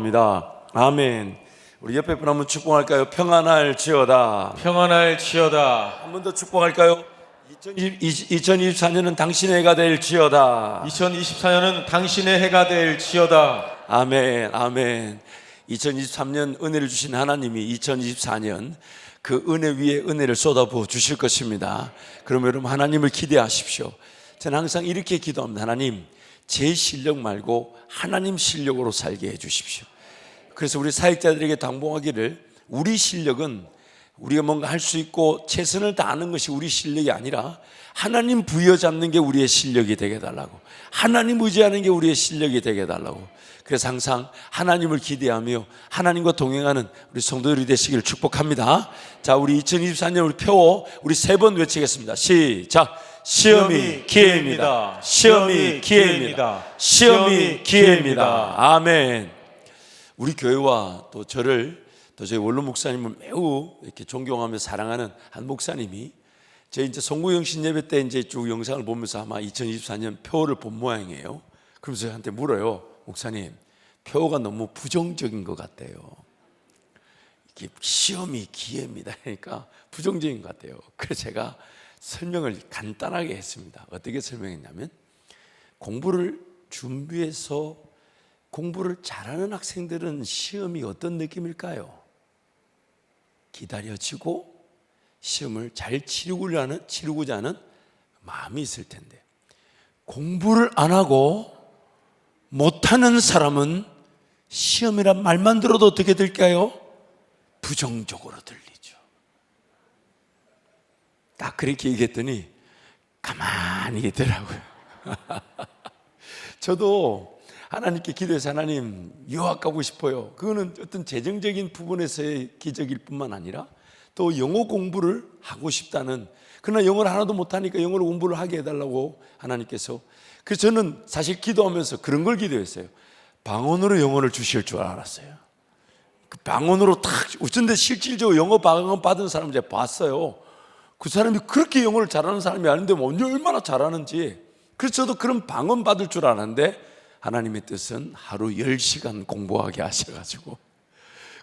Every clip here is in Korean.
축복합니다. 아멘. 우리 옆에 분 한번 축복할까요? 평안할지어다. 평안할지어다. 한 번 더 축복할까요? 2024년은 당신의 해가 될지어다. 2024년은 당신의 해가 될지어다. 아멘, 아멘. 2023년 은혜를 주신 하나님이 2024년 그 은혜 위에 은혜를 쏟아부어 주실 것입니다. 그러면 여러분 하나님을 기대하십시오. 저는 항상 이렇게 기도합니다. 하나님, 제 실력 말고 하나님 실력으로 살게 해 주십시오. 그래서 우리 사역자들에게 당부하기를, 우리 실력은 우리가 뭔가 할 수 있고 최선을 다하는 것이 우리 실력이 아니라 하나님 부여잡는 게 우리의 실력이 되게 해달라고, 하나님 의지하는 게 우리의 실력이 되게 해달라고. 그래서 항상 하나님을 기대하며 하나님과 동행하는 우리 성도들이 되시기를 축복합니다. 자, 우리 2024년 우리 표 우리 3번 외치겠습니다. 시작. 시험이 기회입니다. 시험이 기회입니다. 시험이 기회입니다. 아멘. 우리 교회와 또 저를, 또 저희 원로 목사님을 매우 이렇게 존경하며 사랑하는 한 목사님이 저희 이제 송구영신 예배 때 이제 쭉 영상을 보면서 아마 2024년 표를 본 모양이에요. 그러면서 저한테 물어요. 목사님, 표가 너무 부정적인 것 같아요. 이게 시험이 기회입니다. 그러니까 부정적인 것 같아요. 그래서 제가 설명을 간단하게 했습니다. 어떻게 설명했냐면, 공부를 준비해서 공부를 잘하는 학생들은 시험이 어떤 느낌일까요? 기다려지고 시험을 잘 치르고자 하는 마음이 있을 텐데, 공부를 안 하고 못하는 사람은 시험이란 말만 들어도 어떻게 될까요? 부정적으로 들리죠. 딱 그렇게 얘기했더니 가만히 있더라고요. 저도 하나님께 기도해서, 하나님 유학 가고 싶어요. 그거는 어떤 재정적인 부분에서의 기적일 뿐만 아니라 또 영어 공부를 하고 싶다는, 그러나 영어를 하나도 못하니까 영어를 공부를 하게 해달라고 하나님께서. 그래서 저는 사실 기도하면서 그런 걸 기도했어요. 방언으로 영어를 주실 줄 알았어요. 그 방언으로 탁, 어쩐데 실질적으로 영어 방언 받은 사람을 제가 봤어요. 그 사람이 그렇게 영어를 잘하는 사람이 아닌데 얼마나 잘하는지. 그래서 저도 그런 방언 받을 줄 알았는데, 하나님의 뜻은 하루 10시간 공부하게 하셔가지고,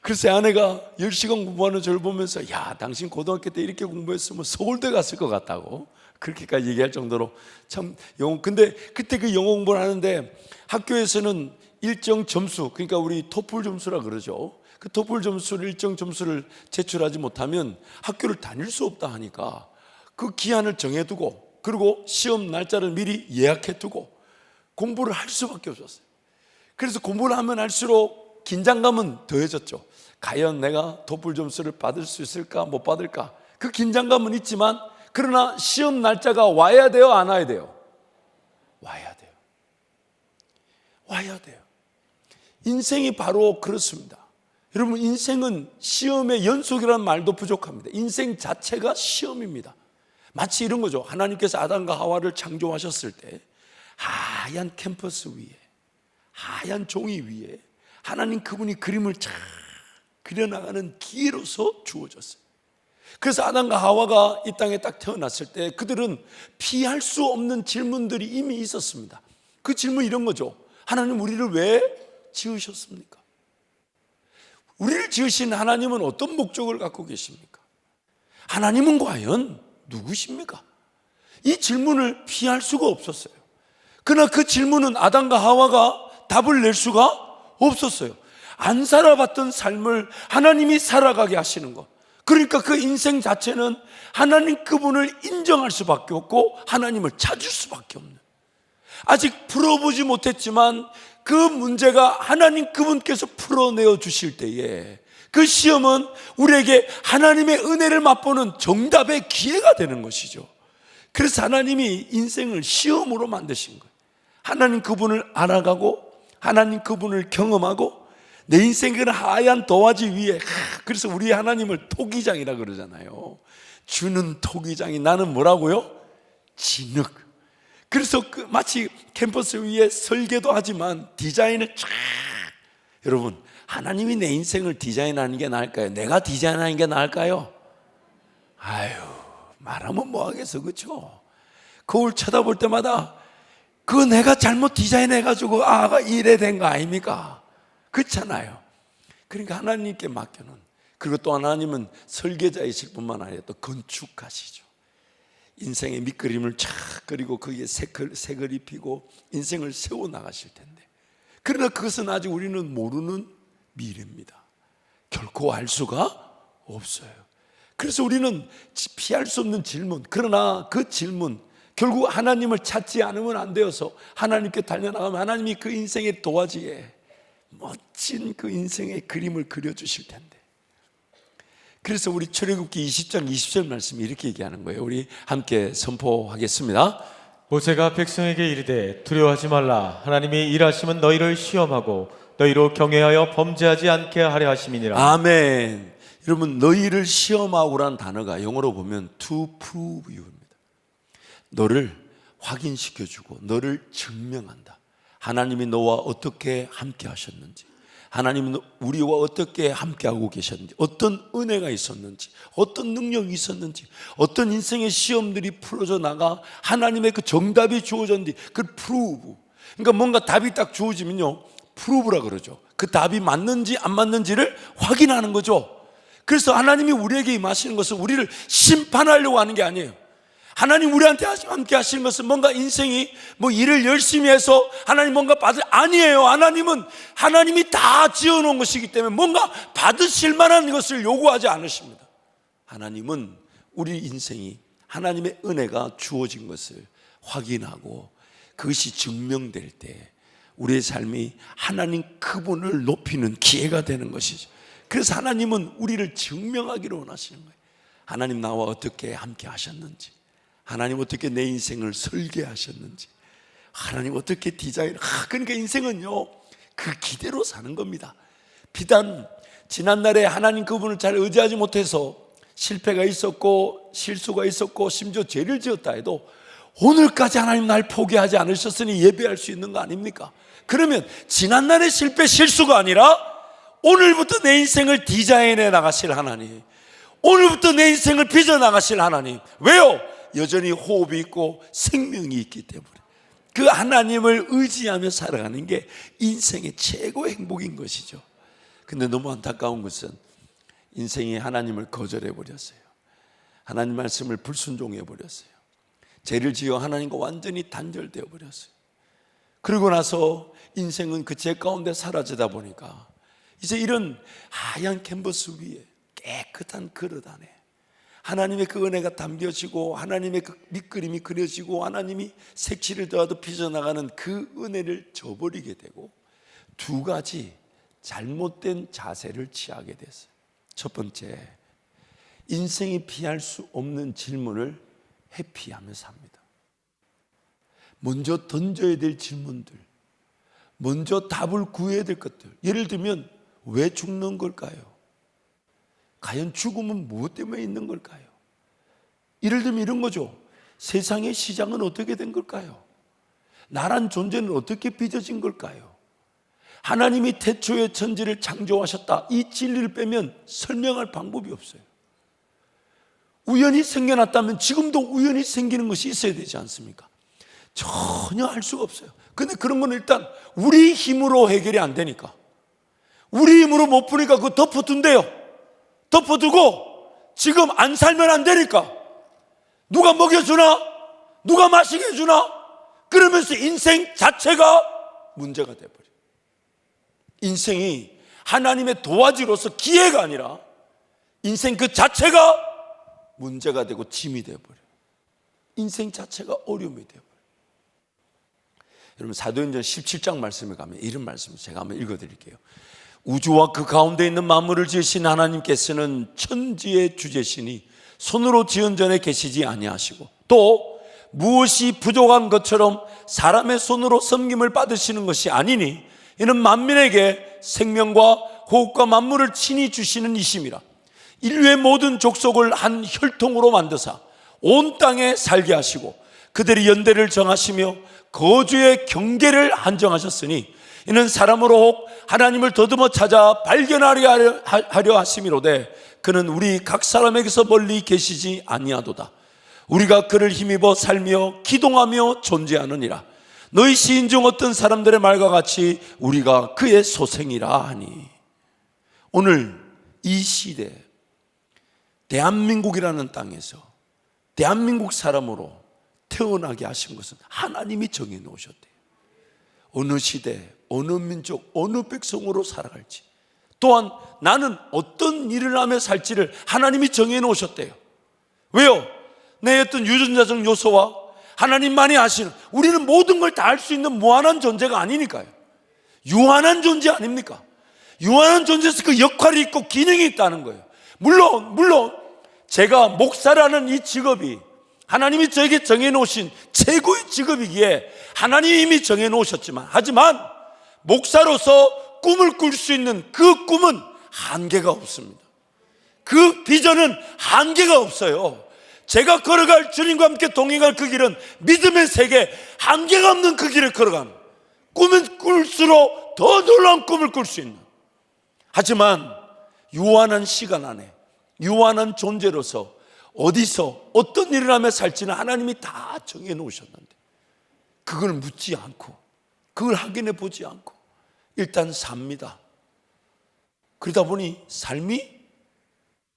그래서 제 아내가 10시간 공부하는 저를 보면서, 야, 당신 고등학교 때 이렇게 공부했으면 서울대 갔을 것 같다고 그렇게까지 얘기할 정도로 참 영어. 근데 그때 그 영어 공부를 하는데 학교에서는 일정 점수, 그러니까 우리 토플 점수라 그러죠. 그 토플 점수를, 일정 점수를 제출하지 못하면 학교를 다닐 수 없다 하니까 그 기한을 정해두고, 그리고 시험 날짜를 미리 예약해두고 공부를 할 수밖에 없었어요. 그래서 공부를 하면 할수록 긴장감은 더해졌죠. 과연 내가 토플 점수를 받을 수 있을까 못 받을까, 그 긴장감은 있지만, 그러나 시험 날짜가 와야 돼요, 안 와야 돼요? 와야 돼요. 와야 돼요. 인생이 바로 그렇습니다. 여러분, 인생은 시험의 연속이라는 말도 부족합니다. 인생 자체가 시험입니다. 마치 이런 거죠. 하나님께서 아담과 하와를 창조하셨을 때 하얀 캔버스 위에, 하얀 종이 위에 하나님 그분이 그림을 쫙 그려나가는 기회로서 주어졌어요. 그래서 아담과 하와가 이 땅에 딱 태어났을 때 그들은 피할 수 없는 질문들이 이미 있었습니다. 그 질문이 이런 거죠. 하나님, 우리를 왜 지으셨습니까? 우리를 지으신 하나님은 어떤 목적을 갖고 계십니까? 하나님은 과연 누구십니까? 이 질문을 피할 수가 없었어요. 그러나 그 질문은 아담과 하와가 답을 낼 수가 없었어요. 안 살아봤던 삶을 하나님이 살아가게 하시는 것, 그러니까 그 인생 자체는 하나님 그분을 인정할 수밖에 없고 하나님을 찾을 수밖에 없는, 아직 풀어보지 못했지만 그 문제가 하나님 그분께서 풀어내어 주실 때에 그 시험은 우리에게 하나님의 은혜를 맛보는 정답의 기회가 되는 것이죠. 그래서 하나님이 인생을 시험으로 만드신 거예요. 하나님 그분을 알아가고 하나님 그분을 경험하고 내 인생은 하얀 도화지 위에, 그래서 우리 하나님을 토기장이라 그러잖아요. 주는 토기장이, 나는 뭐라고요? 진흙. 그래서 마치 캠퍼스 위에 설계도 하지만 디자인을 쫙. 여러분, 하나님이 내 인생을 디자인하는 게 나을까요? 내가 디자인하는 게 나을까요? 아유, 말하면 뭐하겠어, 그렇죠? 거울 쳐다볼 때마다 그거 내가 잘못 디자인해가지고 아가 이래 된 거 아닙니까? 그렇잖아요. 그러니까 하나님께 맡겨놓은, 그리고 또 하나님은 설계자이실 뿐만 아니라 또 건축하시죠. 인생의 밑그림을 쫙 그리고 거기에 색을 입히고 인생을 세워나가실 텐데, 그러나 그것은 아직 우리는 모르는 미래입니다. 결코 알 수가 없어요. 그래서 우리는 피할 수 없는 질문, 그러나 그 질문, 결국 하나님을 찾지 않으면 안 되어서 하나님께 달려나가면 하나님이 그 인생의 도화지에 멋진 그 인생의 그림을 그려주실 텐데, 그래서 우리 출애굽기 20장 20절 말씀이 이렇게 얘기하는 거예요. 우리 함께 선포하겠습니다. 모세가 백성에게 이르되 두려워하지 말라. 하나님이 일하시면 너희를 시험하고 너희로 경외하여 범죄하지 않게 하려 하심이니라. 아멘. 여러분, 너희를 시험하고라는 단어가 영어로 보면 to prove you입니다. 너를 확인시켜주고 너를 증명한다. 하나님이 너와 어떻게 함께 하셨는지, 하나님은 우리와 어떻게 함께하고 계셨는지, 어떤 은혜가 있었는지, 어떤 능력이 있었는지, 어떤 인생의 시험들이 풀어져 나가 하나님의 그 정답이 주어졌는지, 그 프루브. 그러니까 뭔가 답이 딱 주어지면요, 프루브라 그러죠. 그 답이 맞는지 안 맞는지를 확인하는 거죠. 그래서 하나님이 우리에게 임하시는 것은 우리를 심판하려고 하는 게 아니에요. 하나님 우리한테 함께 하시는 것은 뭔가 인생이 일을 열심히 해서 하나님 뭔가 아니에요. 하나님은 하나님이 다 지어놓은 것이기 때문에 뭔가 받으실 만한 것을 요구하지 않으십니다. 하나님은 우리 인생이 하나님의 은혜가 주어진 것을 확인하고 그것이 증명될 때 우리의 삶이 하나님 그분을 높이는 기회가 되는 것이죠. 그래서 하나님은 우리를 증명하기를 원하시는 거예요. 하나님 나와 어떻게 함께 하셨는지, 하나님 어떻게 내 인생을 설계하셨는지, 하나님 어떻게 디자인. 그러니까 인생은요, 그 기대로 사는 겁니다. 비단 지난날에 하나님 그분을 잘 의지하지 못해서 실패가 있었고 실수가 있었고 심지어 죄를 지었다 해도 오늘까지 하나님 날 포기하지 않으셨으니 예배할 수 있는 거 아닙니까? 그러면 지난날의 실패 실수가 아니라 오늘부터 내 인생을 디자인해 나가실 하나님, 오늘부터 내 인생을 빚어나가실 하나님. 왜요? 여전히 호흡이 있고 생명이 있기 때문에. 그 하나님을 의지하며 살아가는 게 인생의 최고의 행복인 것이죠. 근데 너무 안타까운 것은 인생이 하나님을 거절해 버렸어요. 하나님 말씀을 불순종해 버렸어요. 죄를 지어 하나님과 완전히 단절되어 버렸어요. 그러고 나서 인생은 그 죄 가운데 사라지다 보니까 이제 이런 하얀 캔버스 위에 깨끗한 그릇 안에 하나님의 그 은혜가 담겨지고 하나님의 그 밑그림이 그려지고 하나님이 색칠을 더하도 빚어나가는 그 은혜를 저버리게 되고 두 가지 잘못된 자세를 취하게 됐어요. 첫 번째, 인생이 피할 수 없는 질문을 회피하며 삽니다. 먼저 던져야 될 질문들, 먼저 답을 구해야 될 것들. 예를 들면 왜 죽는 걸까요? 과연 죽음은 무엇 때문에 있는 걸까요? 예를 들면 이런 거죠. 세상의 시장은 어떻게 된 걸까요? 나란 존재는 어떻게 빚어진 걸까요? 하나님이 태초에 천지를 창조하셨다, 이 진리를 빼면 설명할 방법이 없어요. 우연히 생겨났다면 지금도 우연히 생기는 것이 있어야 되지 않습니까? 전혀 알 수가 없어요. 근데 그런 건 일단 우리 힘으로 해결이 안 되니까, 우리 힘으로 못 푸니까 그거 덮어둔대요. 덮어두고 지금 안 살면 안 되니까 누가 먹여주나? 누가 마시게 해주나? 그러면서 인생 자체가 문제가 돼버려요. 인생이 하나님의 도화지로서 기회가 아니라 인생 그 자체가 문제가 되고 짐이 되어버려요. 인생 자체가 어려움이 되어버려요. 여러분, 사도행전 17장 말씀에 가면 이런 말씀을 제가 한번 읽어드릴게요. 우주와 그 가운데 있는 만물을 지으신 하나님께서는 천지의 주제시니 손으로 지은 전에 계시지 아니하시고 또 무엇이 부족한 것처럼 사람의 손으로 섬김을 받으시는 것이 아니니 이는 만민에게 생명과 호흡과 만물을 친히 주시는 이심이라. 인류의 모든 족속을 한 혈통으로 만드사 온 땅에 살게 하시고 그들이 연대를 정하시며 거주의 경계를 한정하셨으니 이는 사람으로 혹 하나님을 더듬어 찾아 발견하려 하심이로되 그는 우리 각 사람에게서 멀리 계시지 아니하도다. 우리가 그를 힘입어 살며 기동하며 존재하느니라. 너희 시인 중 어떤 사람들의 말과 같이 우리가 그의 소생이라 하니. 오늘 이 시대 대한민국이라는 땅에서 대한민국 사람으로 태어나게 하신 것은 하나님이 정해 놓으셨대요. 어느 시대, 어느 민족, 어느 백성으로 살아갈지, 또한 나는 어떤 일을 하며 살지를 하나님이 정해 놓으셨대요. 왜요? 내 어떤 유전자적 요소와 하나님만이 아시는, 우리는 모든 걸 다 할 수 있는 무한한 존재가 아니니까요. 유한한 존재 아닙니까? 유한한 존재에서 그 역할이 있고 기능이 있다는 거예요. 물론 제가 목사라는 이 직업이 하나님이 저에게 정해놓으신 최고의 직업이기에 하나님이 이미 정해놓으셨지만, 하지만 목사로서 꿈을 꿀 수 있는 그 꿈은 한계가 없습니다. 그 비전은 한계가 없어요. 제가 걸어갈, 주님과 함께 동행할 그 길은 믿음의 세계, 한계가 없는 그 길을 걸어가는, 꿈은 꿀수록 더 놀라운 꿈을 꿀 수 있는, 하지만 유한한 시간 안에 유한한 존재로서 어디서 어떤 일을 하며 살지는 하나님이 다 정해 놓으셨는데, 그걸 묻지 않고 그걸 확인해 보지 않고 일단 삽니다. 그러다 보니 삶이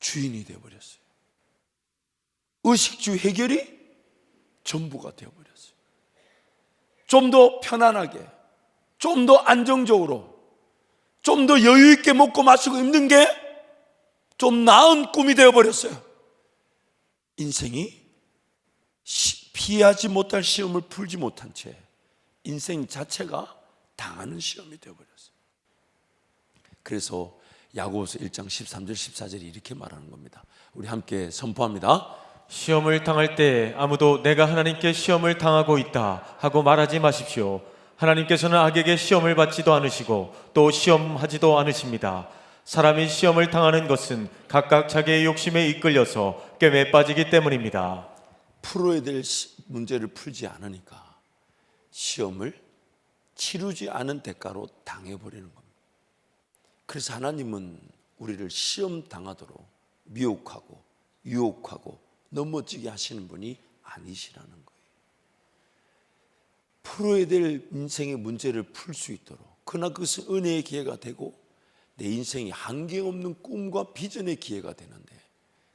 주인이 되어버렸어요. 의식주 해결이 전부가 되어버렸어요. 좀 더 편안하게, 좀 더 안정적으로, 좀 더 여유 있게 먹고 마시고 입는 게 좀 나은 꿈이 되어버렸어요. 인생이 피하지 못할 시험을 풀지 못한 채 인생 자체가 당하는 시험이 되어버렸어요. 그래서 야고보서 1장 13절 14절이 이렇게 말하는 겁니다. 우리 함께 선포합니다. 시험을 당할 때 아무도 내가 하나님께 시험을 당하고 있다 하고 말하지 마십시오. 하나님께서는 악에게 시험을 받지도 않으시고 또 시험하지도 않으십니다. 사람이 시험을 당하는 것은 각각 자기의 욕심에 이끌려서 꿰매 빠지기 때문입니다. 풀어야 될 문제를 풀지 않으니까 시험을 치르지 않은 대가로 당해버리는 겁니다. 그래서 하나님은 우리를 시험 당하도록 미혹하고 유혹하고 넘어지게 하시는 분이 아니시라는 거예요. 풀어야 될 인생의 문제를 풀 수 있도록, 그러나 그것은 은혜의 기회가 되고 내 인생이 한계 없는 꿈과 비전의 기회가 되는데,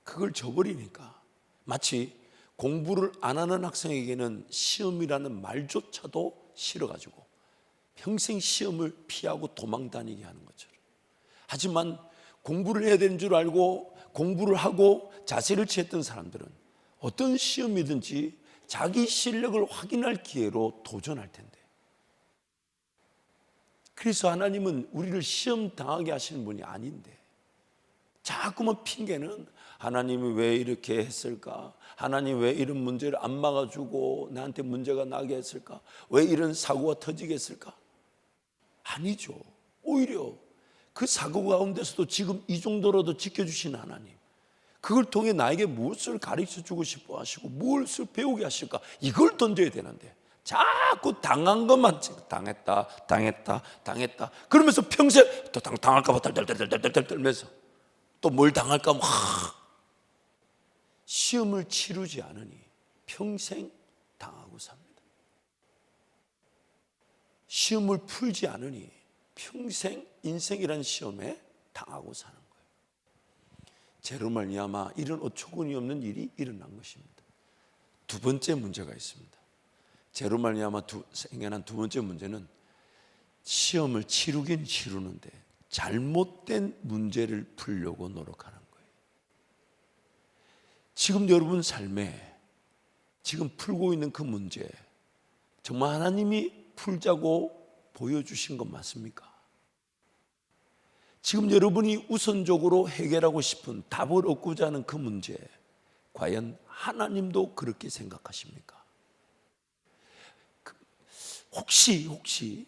그걸 저버리니까 마치 공부를 안 하는 학생에게는 시험이라는 말조차도 싫어가지고 평생 시험을 피하고 도망 다니게 하는 것처럼, 하지만 공부를 해야 되는 줄 알고 공부를 하고 자세를 취했던 사람들은 어떤 시험이든지 자기 실력을 확인할 기회로 도전할 텐데, 그래서 하나님은 우리를 시험 당하게 하시는 분이 아닌데 자꾸만 핑계는, 하나님이 왜 이렇게 했을까? 하나님 왜 이런 문제를 안 막아주고 나한테 문제가 나게 했을까? 왜 이런 사고가 터지게 했을까? 아니죠. 오히려 그 사고 가운데서도 지금 이 정도로도 지켜주신 하나님, 그걸 통해 나에게 무엇을 가르쳐주고 싶어 하시고 무엇을 배우게 하실까? 이걸 던져야 되는데 자꾸 당한 것만 당했다 그러면서 평생 또 당할까 봐 떨떨떨떨떨 떨면서 또 뭘 당할까 막 시험을 치르지 않으니 평생 당하고 삽니다. 시험을 풀지 않으니 평생 인생이라는 시험에 당하고 사는 거예요. 죄로 말미암아 이런 어처구니 없는 일이 일어난 것입니다. 두 번째 문제가 있습니다. 죄로 말미암아 생겨난 두 번째 문제는 시험을 치르긴 치르는데 잘못된 문제를 풀려고 노력하는 거예요. 지금 여러분 삶에 지금 풀고 있는 그 문제, 정말 하나님이 풀자고 보여주신 것 맞습니까? 지금 여러분이 우선적으로 해결하고 싶은 답을 얻고자 하는 그 문제, 과연 하나님도 그렇게 생각하십니까? 혹시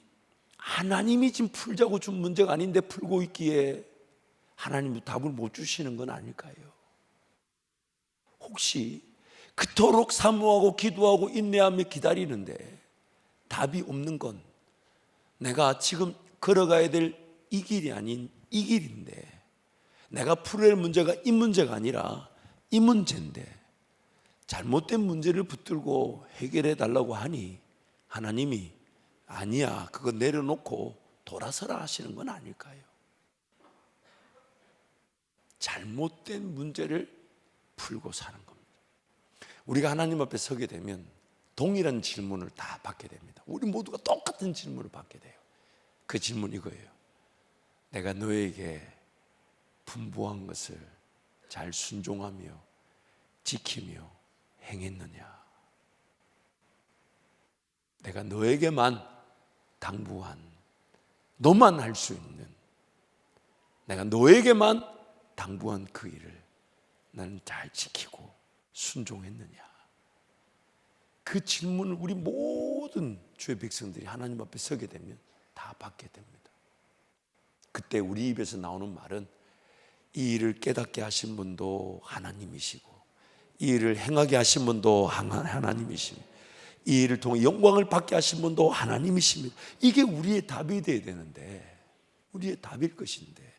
하나님이 지금 풀자고 준 문제가 아닌데 풀고 있기에 하나님도 답을 못 주시는 건 아닐까요? 혹시 그토록 사모하고 기도하고 인내하며 기다리는데 답이 없는 건 내가 지금 걸어가야 될 이 길이 아닌 이 길인데, 내가 풀어야 할 문제가 이 문제가 아니라 이 문제인데 잘못된 문제를 붙들고 해결해 달라고 하니 하나님이 아니야, 그거 내려놓고 돌아서라 하시는 건 아닐까요? 잘못된 문제를 풀고 사는 겁니다. 우리가 하나님 앞에 서게 되면 동일한 질문을 다 받게 됩니다. 우리 모두가 똑같은 질문을 받게 돼요. 그 질문 이거예요. 내가 너에게 분부한 것을 잘 순종하며 지키며 행했느냐? 내가 너에게만 당부한, 너만 할 수 있는, 내가 너에게만 당부한 그 일을 나는 잘 지키고 순종했느냐? 그 질문을 우리 모든 주의 백성들이 하나님 앞에 서게 되면 다 받게 됩니다. 그때 우리 입에서 나오는 말은 이 일을 깨닫게 하신 분도 하나님이시고 이 일을 행하게 하신 분도 하나님이십니다. 이 일을 통해 영광을 받게 하신 분도 하나님이십니다. 이게 우리의 답이 되어야 되는데, 우리의 답일 것인데,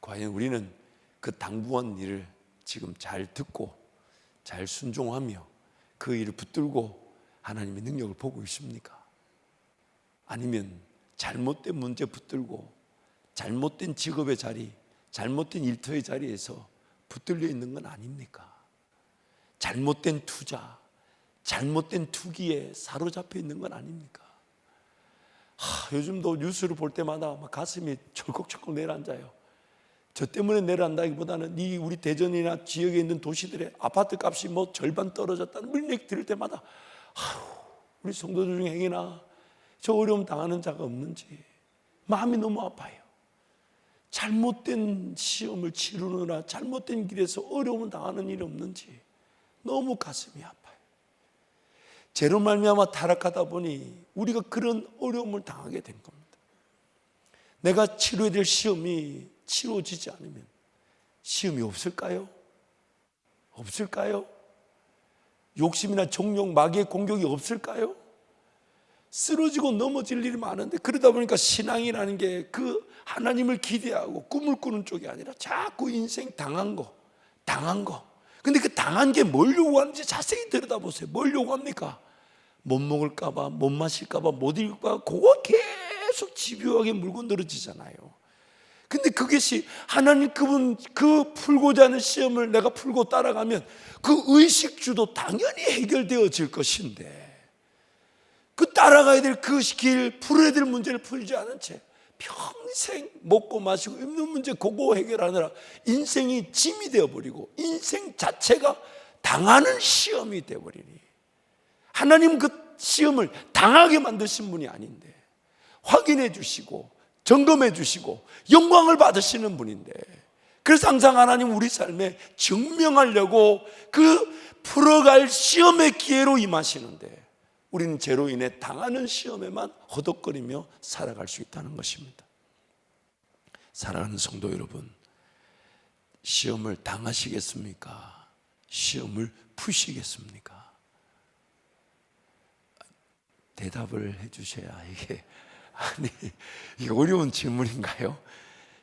과연 우리는 그 당부한 일을 지금 잘 듣고 잘 순종하며 그 일을 붙들고 하나님의 능력을 보고 있습니까? 아니면 잘못된 문제 붙들고 잘못된 직업의 자리, 잘못된 일터의 자리에서 붙들려 있는 건 아닙니까? 잘못된 투자, 잘못된 투기에 사로잡혀 있는 건 아닙니까? 요즘도 뉴스를 볼 때마다 막 가슴이 철컥철컥 내려앉아요. 저 때문에 내려앉다기보다는 우리 대전이나 지역에 있는 도시들의 아파트 값이 뭐 절반 떨어졌다는 물맥 들을 때마다 우리 성도들 중에 행여나 저 어려움 당하는 자가 없는지 마음이 너무 아파요. 잘못된 시험을 치르느라 잘못된 길에서 어려움을 당하는 일이 없는지 너무 가슴이 아파요. 죄로 말미암아 타락하다 보니 우리가 그런 어려움을 당하게 된 겁니다. 내가 치료해야 될 시험이 치료지지 않으면 시험이 없을까요? 없을까요? 욕심이나 정욕, 마귀의 공격이 없을까요? 쓰러지고 넘어질 일이 많은데, 그러다 보니까 신앙이라는 게 그 하나님을 기대하고 꿈을 꾸는 쪽이 아니라 자꾸 인생 당한 거. 근데 그 당한 게 뭘 요구하는지 자세히 들여다보세요. 뭘 요구합니까? 못 먹을까봐, 못 마실까봐, 못 읽을까봐, 그거 계속 집요하게 물고 늘어지잖아요. 근데 그것이 하나님 그 풀고자 하는 시험을 내가 풀고 따라가면 그 의식주도 당연히 해결되어질 것인데, 그 따라가야 될 그 길, 풀어야 될 문제를 풀지 않은 채 평생 먹고 마시고 입는 문제 그거 해결하느라 인생이 짐이 되어버리고 인생 자체가 당하는 시험이 되어버리니, 하나님 그 시험을 당하게 만드신 분이 아닌데 확인해 주시고 점검해 주시고 영광을 받으시는 분인데, 그래서 항상 하나님 우리 삶에 증명하려고 그 풀어갈 시험의 기회로 임하시는데, 우리는 죄로 인해 당하는 시험에만 허덕거리며 살아갈 수 있다는 것입니다. 사랑하는 성도 여러분, 시험을 당하시겠습니까? 시험을 푸시겠습니까? 대답을 해 주셔야 이게 어려운 질문인가요?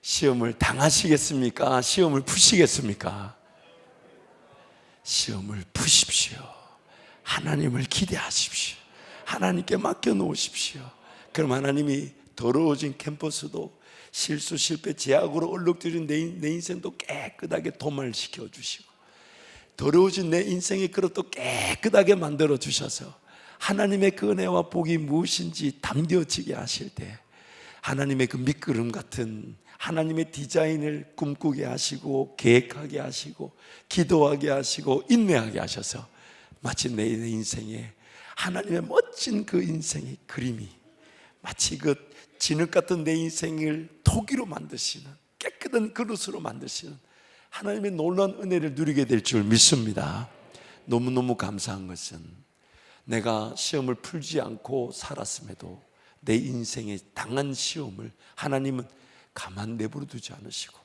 시험을 당하시겠습니까? 시험을 푸시겠습니까? 시험을 푸십시오. 하나님을 기대하십시오. 하나님께 맡겨놓으십시오. 그럼 하나님이 더러워진 캠퍼스도 실수, 실패, 제약으로 얼룩들인 내 인생도 깨끗하게 도말시켜 주시고, 더러워진 내 인생의 그릇도 깨끗하게 만들어 주셔서 하나님의 그 은혜와 복이 무엇인지 담겨지게 하실 때, 하나님의 그 밑구름 같은 하나님의 디자인을 꿈꾸게 하시고 계획하게 하시고 기도하게 하시고 인내하게 하셔서 마치 내 인생에 하나님의 멋진 그 인생의 그림이 마치 그 진흙 같은 내 인생을 토기로 만드시는, 깨끗한 그릇으로 만드시는 하나님의 놀라운 은혜를 누리게 될 줄 믿습니다. 너무너무 감사한 것은 내가 시험을 풀지 않고 살았음에도 내 인생에 당한 시험을 하나님은 가만 내버려 두지 않으시고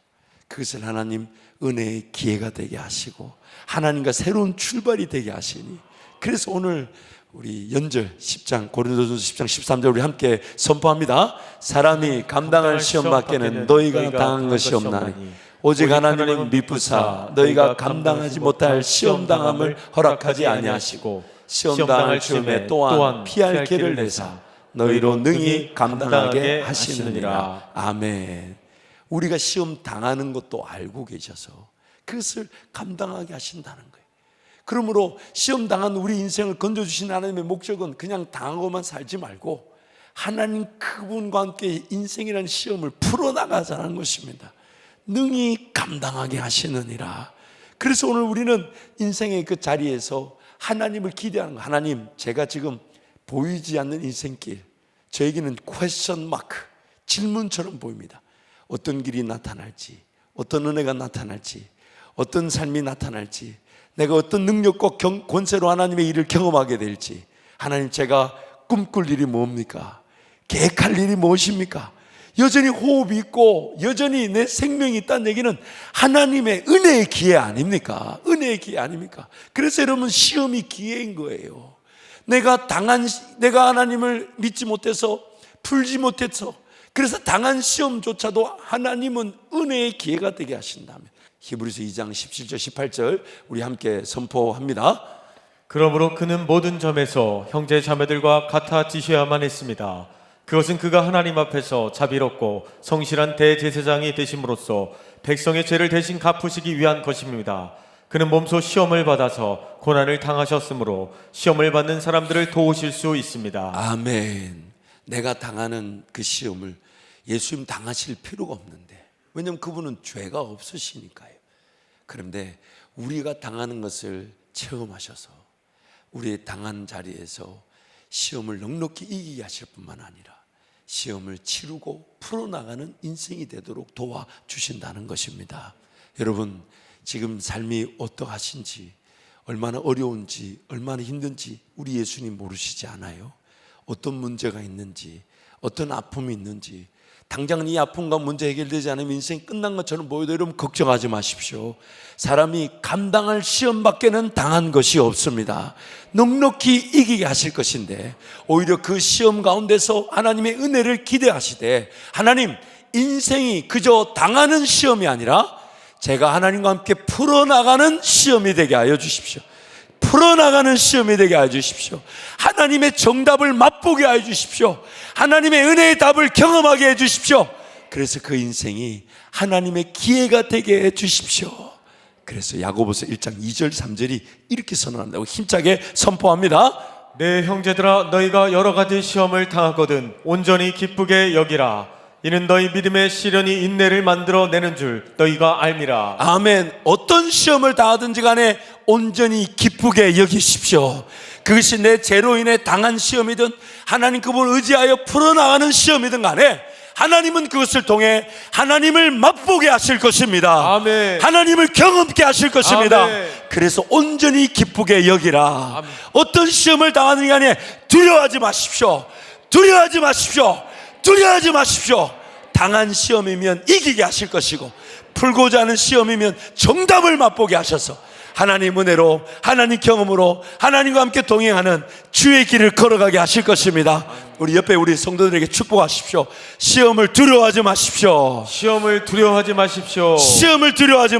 그것을 하나님 은혜의 기회가 되게 하시고 하나님과 새로운 출발이 되게 하시니, 그래서 오늘 우리 연절 10장 고린도전서 10장 13절 우리 함께 선포합니다. 사람이 감당할 시험 밖에는 너희가 당한 것이 없나니 오직 하나님은 미쁘사 너희가 감당하지 못할 시험 당함을 허락하지 아니하시고 시험 당할 즈음에 또한 피할 길을 내사 너희로 능히 감당하게 감당하게 하시느니라. 아멘. 우리가 시험 당하는 것도 알고 계셔서 그것을 감당하게 하신다는 거예요. 그러므로 시험 당한 우리 인생을 건져주신 하나님의 목적은 그냥 당하고만 살지 말고 하나님 그분과 함께 인생이라는 시험을 풀어나가자는 것입니다. 능히 감당하게 하시느니라. 그래서 오늘 우리는 인생의 그 자리에서 하나님을 기대하는 거예요. 하나님, 제가 지금 보이지 않는 인생길, 저에게는 퀘스천 마크, 질문처럼 보입니다. 어떤 길이 나타날지, 어떤 은혜가 나타날지, 어떤 삶이 나타날지, 내가 어떤 능력과 권세로 하나님의 일을 경험하게 될지, 하나님, 제가 꿈꿀 일이 뭡니까? 계획할 일이 무엇입니까? 여전히 호흡이 있고 여전히 내 생명이 있다는 얘기는 하나님의 은혜의 기회 아닙니까? 은혜의 기회 아닙니까? 그래서 여러분, 시험이 기회인 거예요. 내가 하나님을 믿지 못해서, 풀지 못해서, 그래서 당한 시험조차도 하나님은 은혜의 기회가 되게 하신다면, 히브리서 2장 17절 18절 우리 함께 선포합니다. 그러므로 그는 모든 점에서 형제 자매들과 같아지셔야만 했습니다. 그것은 그가 하나님 앞에서 자비롭고 성실한 대제사장이 되심으로써 백성의 죄를 대신 갚으시기 위한 것입니다. 그는 몸소 시험을 받아서 고난을 당하셨으므로 시험을 받는 사람들을 도우실 수 있습니다. 아멘. 내가 당하는 그 시험을 예수님 당하실 필요가 없는데, 왜냐하면 그분은 죄가 없으시니까요. 그런데 우리가 당하는 것을 체험하셔서 우리의 당한 자리에서 시험을 넉넉히 이기게 하실 뿐만 아니라 시험을 치르고 풀어나가는 인생이 되도록 도와주신다는 것입니다. 여러분, 지금 삶이 어떠하신지, 얼마나 어려운지, 얼마나 힘든지 우리 예수님 모르시지 않아요? 어떤 문제가 있는지, 어떤 아픔이 있는지, 당장 이 아픔과 문제 해결되지 않으면 인생 끝난 것처럼 보여도 여러분 걱정하지 마십시오. 사람이 감당할 시험밖에는 당한 것이 없습니다. 넉넉히 이기게 하실 것인데, 오히려 그 시험 가운데서 하나님의 은혜를 기대하시되, 하나님, 인생이 그저 당하는 시험이 아니라 제가 하나님과 함께 풀어나가는 시험이 되게 하여 주십시오. 풀어나가는 시험이 되게 하여 주십시오. 하나님의 정답을 맛보게 하여 주십시오. 하나님의 은혜의 답을 경험하게 해 주십시오. 그래서 그 인생이 하나님의 기회가 되게 해 주십시오. 그래서 야고보서 1장 2절 3절이 이렇게 선언한다고 힘차게 선포합니다. 내 형제들아, 너희가 여러 가지 시험을 당하거든 온전히 기쁘게 여기라. 이는 너희 믿음의 시련이 인내를 만들어내는 줄 너희가 알미라. 아멘. 어떤 시험을 당하든지 간에 온전히 기쁘게 여기십시오. 그것이 내 죄로 인해 당한 시험이든 하나님 그분을 의지하여 풀어나가는 시험이든 간에 하나님은 그것을 통해 하나님을 맛보게 하실 것입니다. 아멘. 하나님을 경험케 하실 것입니다. 아멘. 그래서 온전히 기쁘게 여기라. 아멘. 어떤 시험을 당하는 간에 두려워하지 마십시오. 두려워하지 마십시오. 두려워하지 마십시오. 당한 시험이면 이기게 하실 것이고, 풀고자 하는 시험이면 정답을 맛보게 하셔서 하나님 은혜로, 하나님 경험으로 하나님과 함께 동행하는 주의 길을 걸어가게 하실 것입니다. 우리 옆에 우리 성도들에게 축복하십시오. 시험을 두려워하지 마십시오. 시험을 두려워하지 마십시오. 시험을 두려워하지